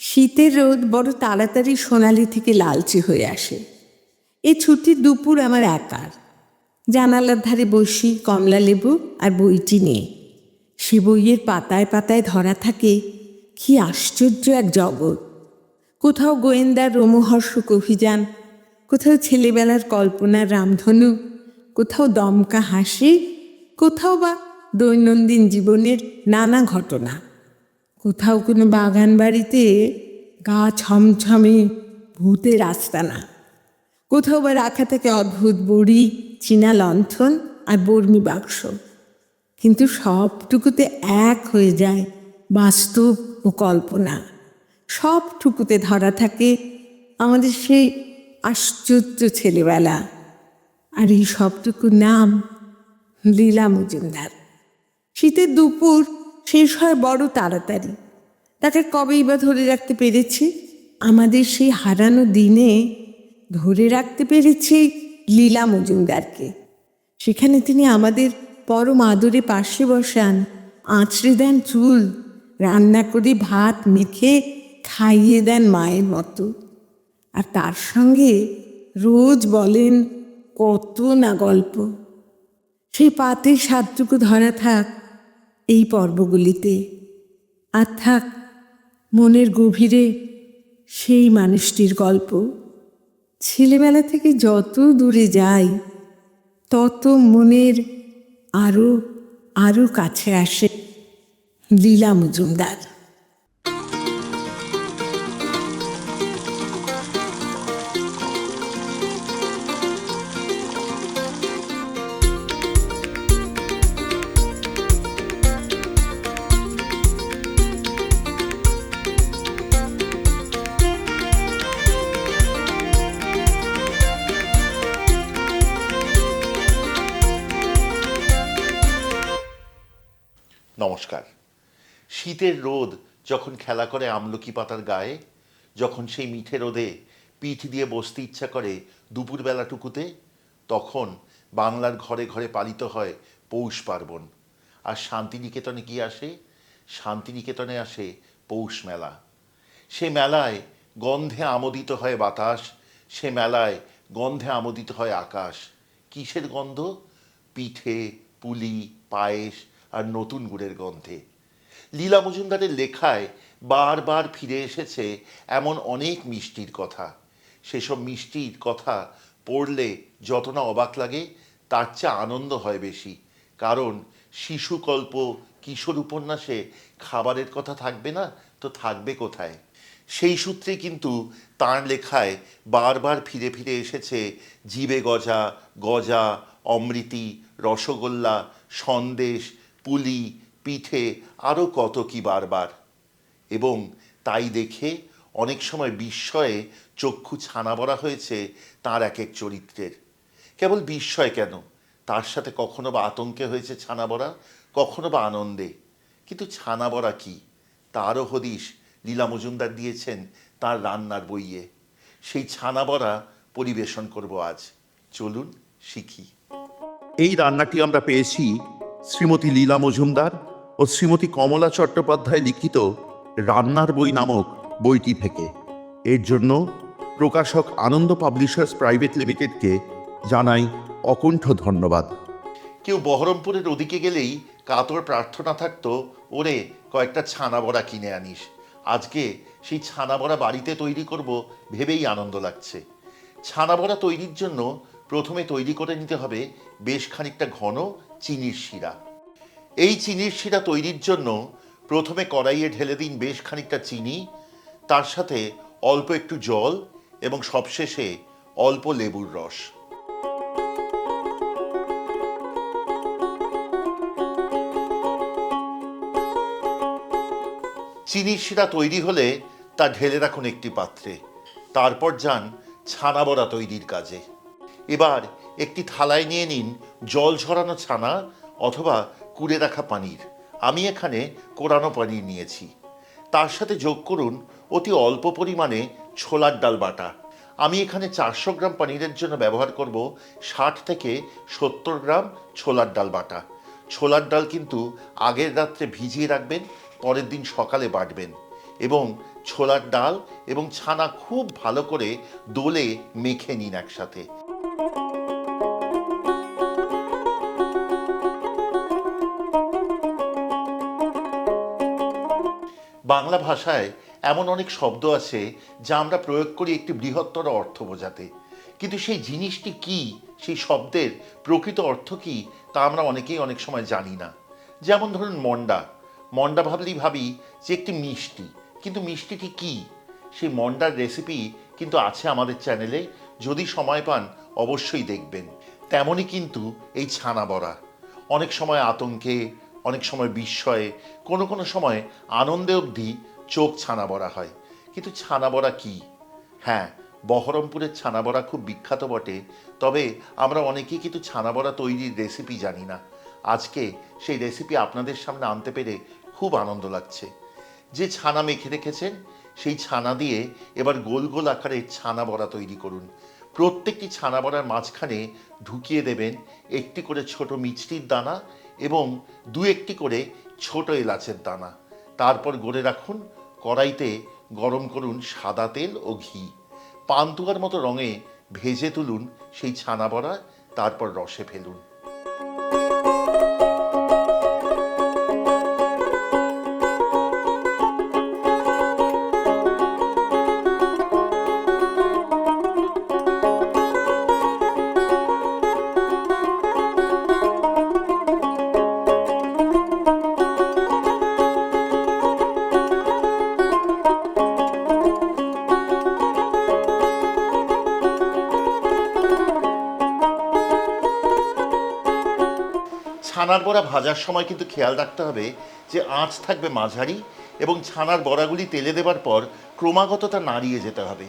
শীতের রোদ বড় তাড়াতাড়ি সোনালি থেকে লালচে হয়ে আসে। এই ছুটির দুপুর আমার একার। জানালার ধারে বসি, কমলা লেবু আর বইটি নিয়ে। সে বইয়ের পাতায় পাতায় ধরা থাকে কি আশ্চর্য এক জগৎ। কোথাও গোয়েন্দার রোমহর্ষক অভিযান, কোথাও ছেলেবেলার কল্পনার রামধনু, কোথাও দমকা হাসি, কোথাও বা দৈনন্দিন জীবনের নানা ঘটনা। কোথাও কোনো বাগান বাড়িতে গা ছমছমে ভূতের আস্তানা, কোথাও বা রাখা থাকে অদ্ভুত বড়ি, চীনা লণ্ঠন আর বর্মি বাক্স। কিন্তু সবটুকুতে এক হয়ে যায় বাস্তব ও কল্পনা। সবটুকুতে ধরা থাকে আমাদের সেই আশ্চর্য ছেলেবেলা। আর এই সবটুকুর নাম লীলা মজুমদার। শীতের দুপুর শেষ হয় বড় তাড়াতাড়ি। তাকে কবেই বা ধরে রাখতে পেরেছি? আমাদের সেই হারানো দিনে ধরে রাখতে পেরেছি লীলা মজুমদারকে। সেখানে তিনি আমাদের পরম আদরে পাশে বসান, আঁচড়ে দেন চুল, রান্না করে ভাত মেখে খাইয়ে দেন মায়ের মতো। আর তার সঙ্গে রোজ বলেন কত না গল্প। সেই পাতের স্বাদটুকু ধরা থাক এই পর্বগুলিতে। আর থাক মনের গভীরে সেই মানুষটির গল্প। ছেলেবেলা থেকে যত দূরে যাই তত মনের আরও আরও কাছে আসে লীলা মজুমদার। নমস্কার। শীতের রোদ যখন খেলা করে আমলকি পাতার গায়ে, যখন সেই মিঠে রোদে পিঠ দিয়ে বসতে ইচ্ছা করে দুপুরবেলাটুকুতে, তখন বাংলার ঘরে ঘরে পালিত হয় পৌষ পার্বণ। আর শান্তিনিকেতনে কি আসে? শান্তিনিকেতনে আসে পৌষ মেলা। সে মেলায় গন্ধে আমোদিত হয় বাতাস, সে মেলায় গন্ধে আমোদিত হয় আকাশ। কিসের গন্ধ? পিঠে, পুলি, পায়েস আর নতুন গুড়ের গন্ধে। লীলা মজুমদারের লেখায় বারবার ফিরে এসেছে এমন অনেক মিষ্টির কথা। সেসব মিষ্টির কথা পড়লে যত না অবাক লাগে, তার চেয়ে আনন্দ হয় বেশি। কারণ শিশুকল্প, কিশোর উপন্যাসে খাবারের কথা থাকবে না তো থাকবে কোথায়? সেই সূত্রে কিন্তু তাঁর লেখায় বারবার ফিরে ফিরে এসেছে জিবে গজা, গজা, অমৃতি, রসগোল্লা, সন্দেশ, পুলি, পিঠে, আরও কত কি বারবার। এবং তাই দেখে অনেক সময় বিস্ময়ে চক্ষু ছানা বড়া হয়েছে তাঁর এক এক চরিত্রের। কেবল বিস্ময় কেন, তার সাথে কখনো বা আতঙ্কে হয়েছে ছানা বড়া, কখনো বা আনন্দে। কিন্তু ছানা বড়া কী, তারও হদিশ লীলা মজুমদার দিয়েছেন তার রান্নার বইয়ে। সেই ছানা বড়া পরিবেশন করব আজ। চলুন শিখি। এই রান্নাটি আমরা পেয়েছি শ্রীমতী লীলা মজুমদার ও শ্রীমতী কমলা চট্টোপাধ্যায় লিখিত রান্নার বই নামক বইটি থেকে। এর জন্য প্রকাশক আনন্দ পাবলিশার্স প্রাইভেট লিমিটেডকে জানাই অকুণ্ঠ ধন্যবাদ। কেউ বহরমপুরের ওদিকে গেলেই কাতর প্রার্থনা থাকতো, ওরে কয়েকটা ছানা বড়া কিনে আনিস। আজকে সেই ছানা বড়া বাড়িতে তৈরি করব ভেবেই আনন্দ লাগছে। ছানা বড়া তৈরির জন্য প্রথমে তৈরি করে নিতে হবে বেশ খানিকটা ঘন চিনির শিরা। এই চিনির শিরা তৈরির জন্য প্রথমে কড়াইয়ে ঢেলে দিন বেশ খানিকটা চিনি, তার সাথে অল্প একটু জল এবং সবশেষে অল্প লেবুর রস। চিনির শিরা তৈরি হলে তা ঢেলে রাখুন একটি পাত্রে। তারপর যান ছানা বড়া তৈরির কাজে। এবার একটি থালায় নিয়ে নিন জল ঝরানো ছানা অথবা কুড়ে রাখা পানির। আমি এখানে কোরানো পানির নিয়েছি। তার সাথে যোগ করুন অতি অল্প পরিমাণে ছোলার ডাল বাটা। আমি এখানে 400 গ্রাম পনিরের জন্য ব্যবহার করব 60 থেকে 70 গ্রাম ছোলার ডাল বাটা। ছোলার ডাল কিন্তু আগের রাত্রে ভিজিয়ে রাখবেন, পরের দিন সকালে বাটবেন। এবং ছোলার ডাল এবং ছানা খুব ভালো করে দোলে মেখে নিন একসাথে। বাংলা ভাষায় এমন অনেক শব্দ আছে যা আমরা প্রয়োগ করি একটি বৃহত্তর অর্থ বোঝাতে, কিন্তু সেই জিনিসটি কি, সেই শব্দের প্রকৃত অর্থ কি, তা আমরা অনেকেই অনেক সময় জানি না। যেমন ধরুন মন্ডা। মন্ডা ভাবলেই ভাবি যে একটি মিষ্টি, কিন্তু মিষ্টিটি কি? সেই মন্ডার রেসিপি কিন্তু আছে আমাদের চ্যানেলে, যদি সময় পান অবশ্যই দেখবেন। তেমনই কিন্তু এই ছানা বড়া, অনেক সময় আতঙ্কে, অনেক সময় বিস্ময়ে, কোনো কোনো সময় আনন্দে অবধি চোখ ছানা বড়া হয়। কিন্তু ছানা বড়া কি? হ্যাঁ, বহরমপুরের ছানা বড়া খুব বিখ্যাত বটে, তবে আমরা অনেকেই কিন্তু ছানা বড়া তৈরির রেসিপি জানি না। আজকে সেই রেসিপি আপনাদের সামনে আনতে পেরে খুব আনন্দ লাগছে। যে ছানা মেখে রেখেছেন সেই ছানা দিয়ে এবার গোল গোল আকারে ছানা বড়া তৈরি করুন। প্রত্যেকটি ছানা বড়ার মাঝখানে ঢুকিয়ে দেবেন একটি করে ছোট মিষ্টির দানা এবং দু একটি করে ছোট এলাচের দানা। তারপর গড়ে রাখুন, কড়াইতে গরম করুন সাদা তেল ও ঘি। পান্তুয়ার মতো রঙে ভেজে তুলুন সেই ছানা বড়া, তারপর রসে ফেলুন। ছানার বড়া ভাজার সময় কিন্তু খেয়াল রাখতে হবে যে আঁচ থাকবে মাঝারি এবং ছানার বড়াগুলি তেলে দেবার পর ক্রমাগত তা নাড়িয়ে যেতে হবে।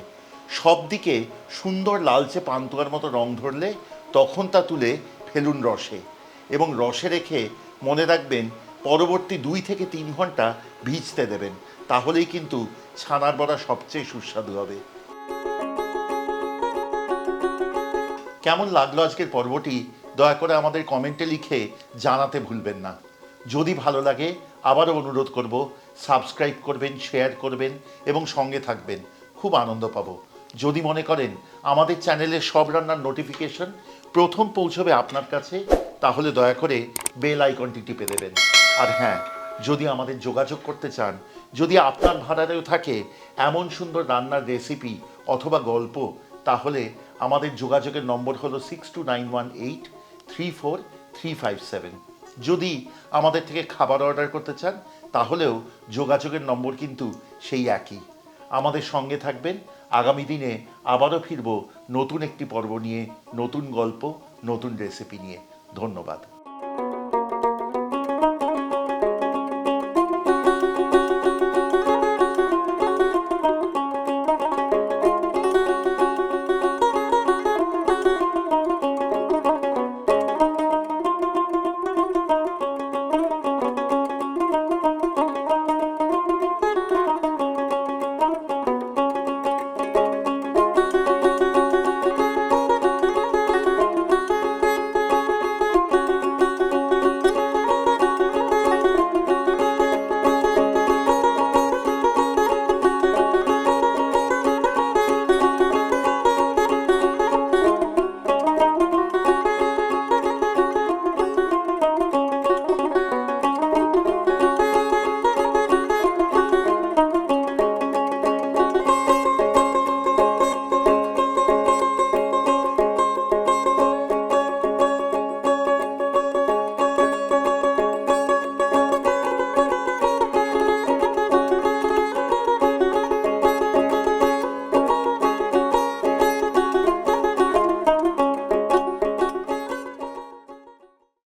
সব দিকে সুন্দর লালচে পান্তুয়ার মতো রং ধরলে তখন তা তুলে ফেলুন রসে, এবং রসে রেখে মনে রাখবেন পরবর্তী 2 থেকে 3 ঘন্টা ভিজতে দেবেন, তাহলেই কিন্তু ছানার বড়া সবচেয়ে সুস্বাদু হবে। কেমন লাগলো আজকের পর্বটি দয়া করে আমাদের কমেন্টে লিখে জানাতে ভুলবেন না। যদি ভালো লাগে আবারও অনুরোধ করব, সাবস্ক্রাইব করবেন, শেয়ার করবেন এবং সঙ্গে থাকবেন, খুব আনন্দ পাবো। যদি মনে করেন আমাদের চ্যানেলের সব রান্নার নোটিফিকেশন প্রথম পৌঁছবে আপনার কাছে, তাহলে দয়া করে বেল আইকনটি টিপে দেবেন। আর হ্যাঁ, যদি আমাদের যোগাযোগ করতে চান, যদি আপনার ভাড়ারেও থাকে এমন সুন্দর রান্নার রেসিপি অথবা গল্প, তাহলে আমাদের যোগাযোগের নম্বর হলো 6291834357। যদি আমাদের থেকে খাবার অর্ডার করতে চান তাহলেও যোগাযোগের নম্বর কিন্তু সেই একই। আমাদের সঙ্গে থাকবেন। আগামী দিনে আবারও ফিরব নতুন একটি পর্ব নিয়ে, নতুন গল্প, নতুন রেসিপি নিয়ে। ধন্যবাদ।